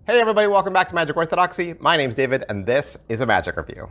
Hey everybody, welcome back to Magic Orthodoxy. My name's David, and this is a magic review.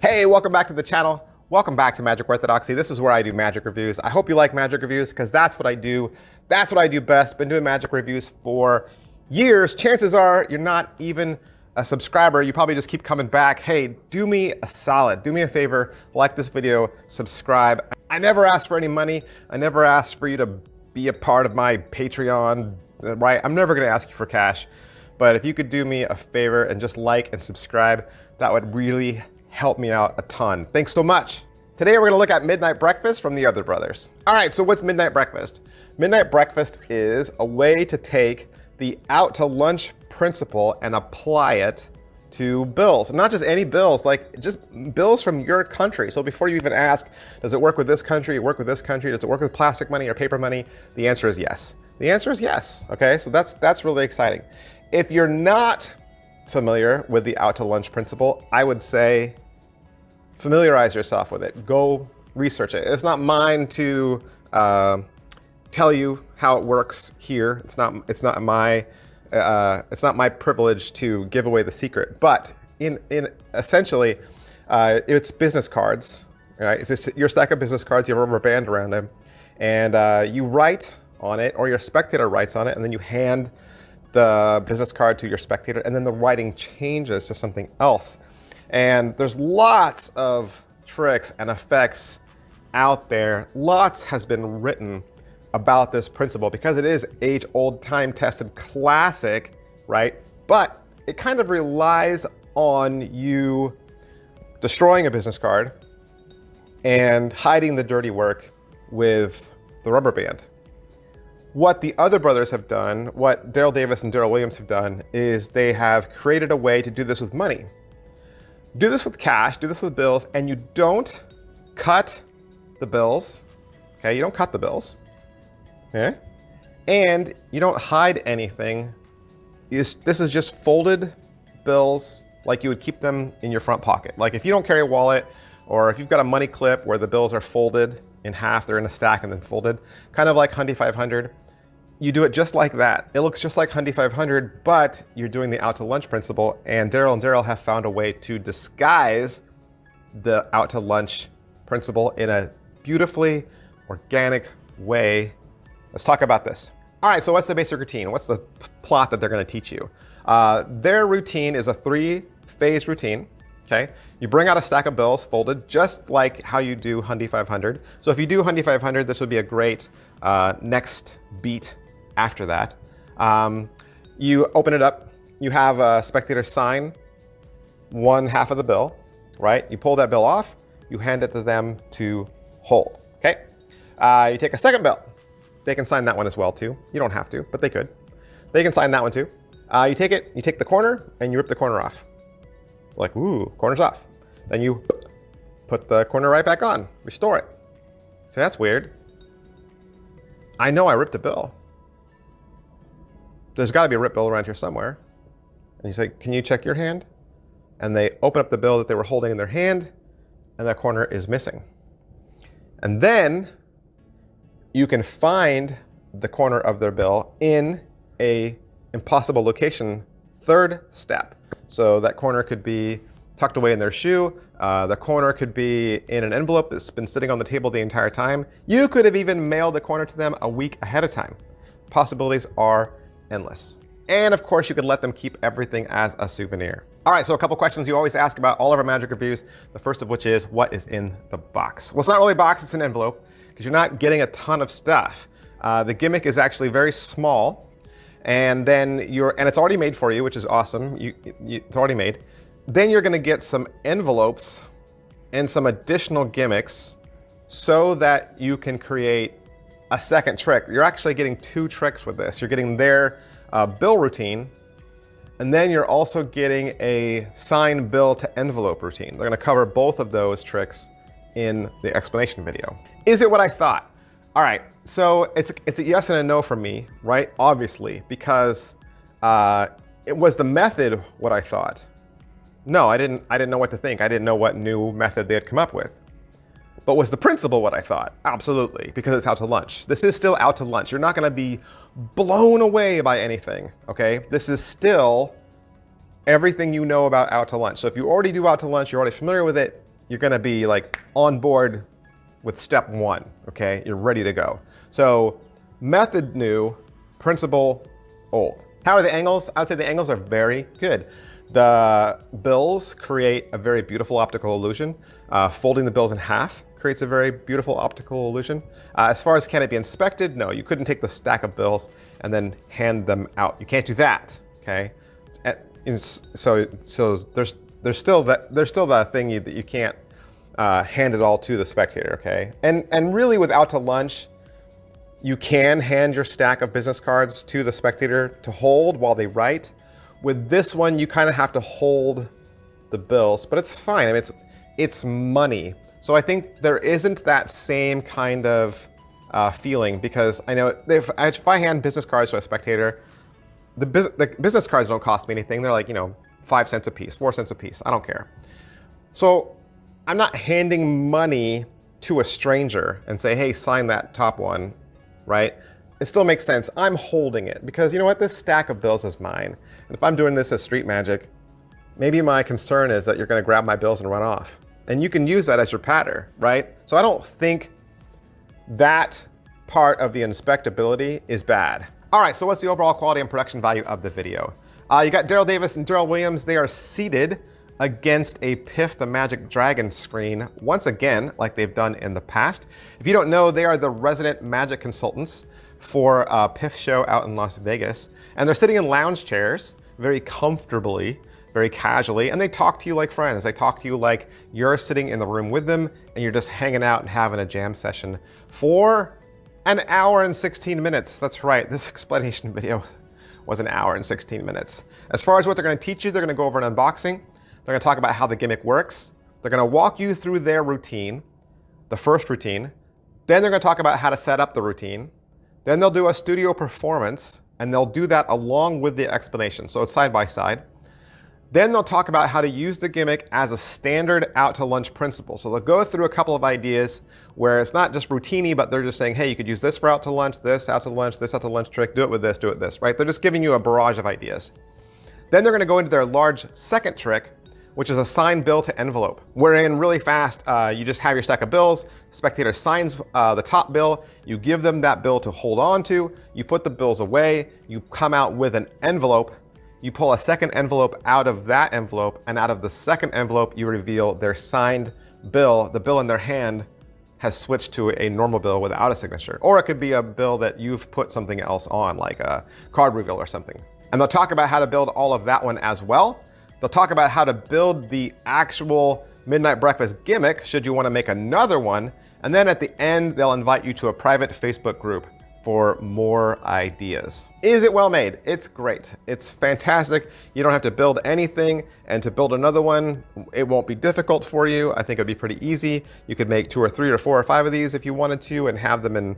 Hey, welcome back to the channel. Welcome back to Magic Orthodoxy. This is where I do magic reviews. I hope you like magic reviews because that's what I do. That's what I do best. Been doing magic reviews for years. Chances are you're not even a subscriber. You probably just keep coming back. Hey, do me a solid. Do me a favor. Like this video, subscribe. I never asked for any money. I never asked for you to be a part of my Patreon, right? I'm never going to ask you for cash. But if you could do me a favor and just like and subscribe, that would really help me out a ton. Thanks so much. Today we're gonna look at Midnight Breakfast from the Other Brothers. All right, so what's Midnight Breakfast? Midnight Breakfast is a way to take the out to lunch principle and apply it to bills. Not just any bills, like just bills from your country. So before you even ask, does it work with this country, work with this country, does it work with plastic money or paper money? The answer is yes. The answer is yes, okay? So that's really exciting. If you're not familiar with the out to lunch principle, I would say familiarize yourself with it. Go research it. It's not mine to tell you how it works here. It's not my privilege to give away the secret. But in essentially, it's business cards. Right? It's just your stack of business cards. You have a rubber band around them, and you write on it, or your spectator writes on it, and then you hand the business card to your spectator, and then the writing changes to something else. And there's lots of tricks and effects out there. Lots has been written about this principle because it is age-old, time-tested classic, right? But it kind of relies on you destroying a business card and hiding the dirty work with the rubber band. What the Other Brothers have done, what Daryl Davis and Daryl Williams have done, is they have created a way to do this with money. Do this with cash, do this with bills, and you don't cut the bills, okay? You don't cut the bills, okay? And you don't hide anything. This is just folded bills like you would keep them in your front pocket. Like if you don't carry a wallet, or if you've got a money clip where the bills are folded in half, they're in a stack and then folded, kind of like Hundy 500. You do it just like that. It looks just like Hundy 500, but you're doing the out to lunch principle, and Daryl have found a way to disguise the out to lunch principle in a beautifully organic way. Let's talk about this. All right, so what's the basic routine? What's the plot that they're gonna teach you? Their routine is a 3-phase routine, okay? You bring out a stack of bills folded just like how you do Hundy 500. So if you do Hundy 500, this would be a great next beat after that. You open it up, you have a spectator sign one half of the bill, right? You pull that bill off, you hand it to them to hold, okay? You take a second bill. They can sign that one as well too. You don't have to, but they could. They can sign that one too. You take it, you take the corner and you rip the corner off. Like, ooh, corner's off. Then you put the corner right back on, restore it. So that's weird. I know I ripped a bill. There's gotta be a ripped bill around here somewhere. And you say, can you check your hand? And they open up the bill that they were holding in their hand, and that corner is missing. And then you can find the corner of their bill in a impossible location, third step. So that corner could be tucked away in their shoe. The corner could be in an envelope that's been sitting on the table the entire time. You could have even mailed the corner to them a week ahead of time. Possibilities are endless. And of course, you could let them keep everything as a souvenir. All right, so a couple questions you always ask about all of our magic reviews. The first of which is, what is in the box? Well, it's not really a box, it's an envelope, because you're not getting a ton of stuff. The gimmick is actually very small, and then it's already made for you, which is awesome. It's already made. Then you're gonna get some envelopes and some additional gimmicks so that you can create a second trick. You're actually getting 2 tricks with this. You're getting their bill routine, and then you're also getting a sign bill to envelope routine. They're gonna cover both of those tricks in the explanation video. Is it what I thought? All right, so it's a yes and a no for me, right? Obviously, because it was the method what I thought. No, I didn't know what to think. I didn't know what new method they had come up with. But was the principle what I thought? Absolutely, because it's out to lunch. This is still out to lunch. You're not gonna be blown away by anything, okay? This is still everything you know about out to lunch. So if you already do out to lunch, you're already familiar with it, you're gonna be like on board with step 1, okay? You're ready to go. So method new, principle old. How are the angles? I would say the angles are very good. The bills create a very beautiful optical illusion. Folding the bills in half creates a very beautiful optical illusion. As far as can it be inspected, no, you couldn't take the stack of bills and then hand them out. You can't do that, okay? So there's still that thing that you can't hand it all to the spectator, okay? And really with out to lunch, you can hand your stack of business cards to the spectator to hold while they write. With this one, you kind of have to hold the bills, but it's fine. I mean, it's money. So I think there isn't that same kind of feeling, because I know if I hand business cards to a spectator, the business cards don't cost me anything. They're like, 5 cents a piece, 4 cents a piece. I don't care. So I'm not handing money to a stranger and say, hey, sign that top one, right? It still makes sense. I'm holding it because you know what? This stack of bills is mine. And if I'm doing this as street magic, maybe my concern is that you're going to grab my bills and run off. And you can use that as your patter, right? So I don't think that part of the inspectability is bad. All right, so what's the overall quality and production value of the video? You got Daryl Davis and Daryl Williams. They are seated against a Piff the Magic Dragon screen, once again, like they've done in the past. If you don't know, they are the resident magic consultants for a Piff show out in Las Vegas. And they're sitting in lounge chairs very comfortably, very casually, and they talk to you like friends. They talk to you like you're sitting in the room with them and you're just hanging out and having a jam session for an hour and 16 minutes. That's right, this explanation video was an hour and 16 minutes. As far as what they're gonna teach you, they're gonna go over an unboxing. They're gonna talk about how the gimmick works. They're gonna walk you through their routine, the first routine. Then they're gonna talk about how to set up the routine. Then they'll do a studio performance, and they'll do that along with the explanation. So it's side by side. Then they'll talk about how to use the gimmick as a standard out to lunch principle. So they'll go through a couple of ideas where it's not just routine-y, but they're just saying, hey, you could use this for out to lunch, this out to lunch, this out to lunch trick, do it with this, right? They're just giving you a barrage of ideas. Then they're gonna go into their large second trick, which is a sign bill to envelope. Wherein really fast, you just have your stack of bills, spectator signs the top bill, you give them that bill to hold on to, you put the bills away, you come out with an envelope, you pull a second envelope out of that envelope, and out of the second envelope, you reveal their signed bill. The bill in their hand has switched to a normal bill without a signature. Or it could be a bill that you've put something else on, like a card reveal or something. And they'll talk about how to build all of that one as well. They'll talk about how to build the actual Midnight Breakfast gimmick, should you want to make another one. And then at the end, they'll invite you to a private Facebook group for more ideas. Is it well made? It's great. It's fantastic. You don't have to build anything, and to build another one, it won't be difficult for you. I think it'd be pretty easy. You could make 2 or 3 or 4 or 5 of these if you wanted to, and have them in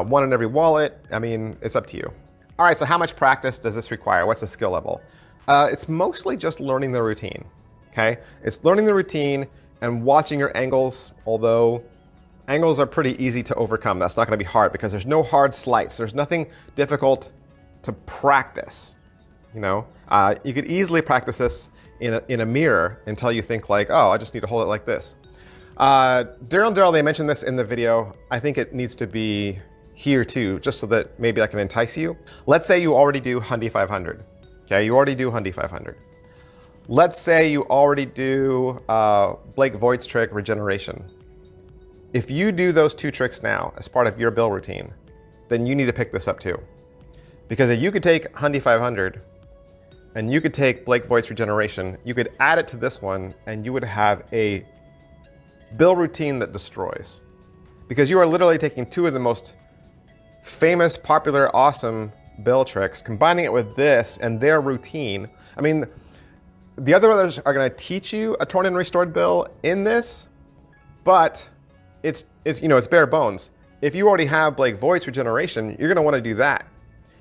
one in every wallet. I mean, it's up to you. All right, so how much practice does this require? What's the skill level? It's mostly just learning the routine, okay? It's learning the routine and watching your angles, although angles are pretty easy to overcome. That's not gonna be hard because there's no hard slice. There's nothing difficult to practice, you know? You could easily practice this in a mirror until you think like, oh, I just need to hold it like this. Daryl and Daryl, they mentioned this in the video. I think it needs to be here too, just so that maybe I can entice you. Let's say you already do Hundy 500. Okay, you already do Hundy 500. Let's say you already do Blake Voigt's trick, regeneration. If you do those 2 tricks now as part of your bill routine, then you need to pick this up too. Because if you could take Hundy 500 and you could take Blake Voigt's regeneration, you could add it to this one and you would have a bill routine that destroys. Because you are literally taking 2 of the most famous, popular, awesome bill tricks, combining it with this and their routine. I mean, the other brothers are going to teach you a torn and restored bill in this, but it's bare bones. If you already have Blake Voigt's regeneration, you're going to want to do that.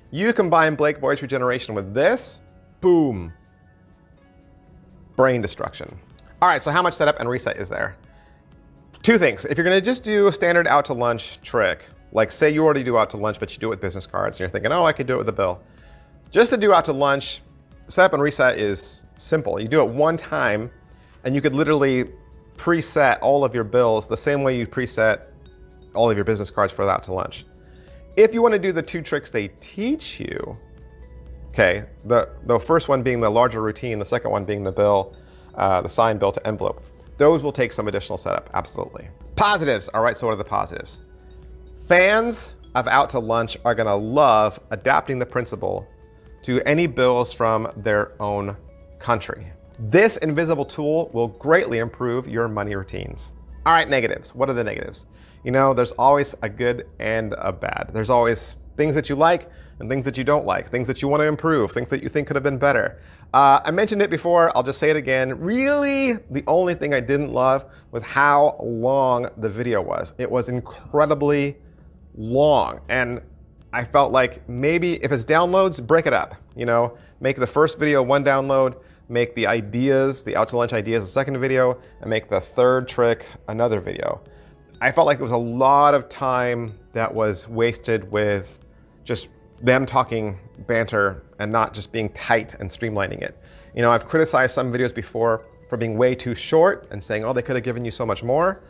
You combine Blake Voigt's regeneration with this, boom, brain destruction. All right, so how much setup and reset is there? 2 things. If you're going to just do a standard out to lunch trick, like say you already do out to lunch, but you do it with business cards, and you're thinking, oh, I could do it with a bill. Just to do out to lunch, setup and reset is simple. You do it one time, and you could literally preset all of your bills the same way you preset all of your business cards for the out to lunch. If you want to do the 2 tricks they teach you, okay, the first one being the larger routine, the second one being the bill, the signed bill to envelope, those will take some additional setup, absolutely. Positives, all right, so what are the positives? Fans of out to lunch are gonna love adapting the principle to any bills from their own country. This invisible tool will greatly improve your money routines. All right, negatives. What are the negatives? You know, there's always a good and a bad. There's always things that you like and things that you don't like, things that you want to improve, things that you think could have been better. I mentioned it before, I'll just say it again. Really, the only thing I didn't love was how long the video was. It was incredibly long, and I felt like maybe if it's downloads, break it up. You know, make the first video 1 download, make the ideas, the out to lunch ideas, a second video, and make the 3rd trick another video. I felt like it was a lot of time that was wasted with just them talking banter and not just being tight and streamlining it. You know, I've criticized some videos before for being way too short and saying, oh, they could have given you so much more.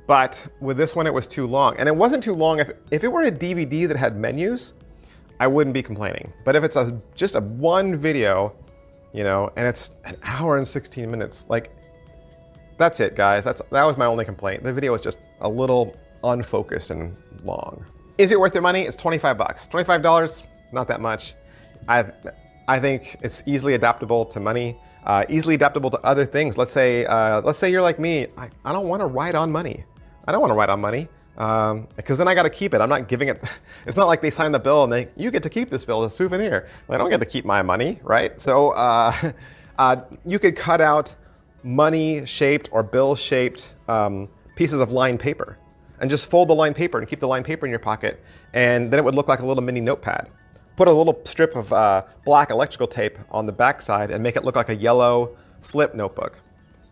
But with this one, it was too long. And it wasn't too long. If it were a DVD that had menus, I wouldn't be complaining. But if it's just a one video, you know, and it's an hour and 16 minutes, like, that's it, guys. That was my only complaint. The video was just a little unfocused and long. Is it worth your money? It's 25 bucks. $25, not that much. I think it's easily adaptable to money, easily adaptable to other things. Let's say you're like me. I don't want to write on money. I don't want to write on money because then I got to keep it. I'm not giving it. It's not like they sign the bill and you get to keep this bill as a souvenir. I don't get to keep my money, right? So you could cut out money-shaped or bill-shaped pieces of lined paper and just fold the lined paper and keep the lined paper in your pocket, and then it would look like a little mini notepad. Put a little strip of black electrical tape on the back side and make it look like a yellow flip notebook.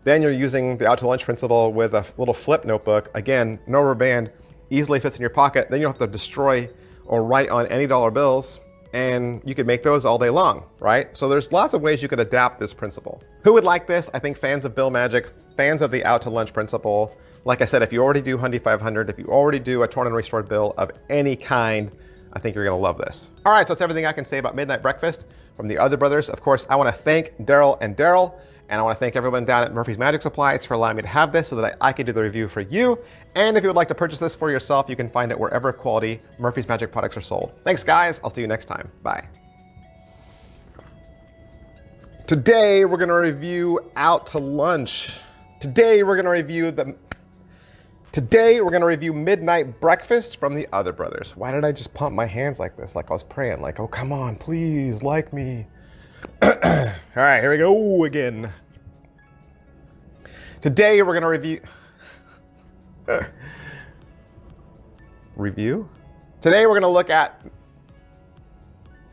Then you're using the out to lunch principle with a little flip notebook. Again, no rubber band, easily fits in your pocket. Then you don't have to destroy or write on any dollar bills, and you could make those all day long, right? So there's lots of ways you could adapt this principle. Who would like this? I think fans of bill magic, fans of the out to lunch principle. Like I said, if you already do Hundy 500, if you already do a torn and restored bill of any kind, I think you're gonna love this. All right, so that's everything I can say about Midnight Breakfast from the other brothers. Of course, I wanna thank Daryl, and I wanna thank everyone down at Murphy's Magic Supplies for allowing me to have this so that I could do the review for you. And if you would like to purchase this for yourself, you can find it wherever quality Murphy's Magic products are sold. Thanks, guys. I'll see you next time. Bye. Today, we're gonna review out to lunch. Today, we're gonna review Midnight Breakfast from the other brothers. Why did I just pump my hands like this? Like I was praying, like, oh, come on, please, like me. All right, here we go again. Today, we're gonna review... Today, we're gonna look at,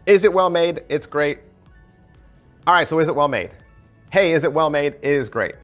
is it well made? It's great. All right, so is it well made? Hey, is it well made? It is great.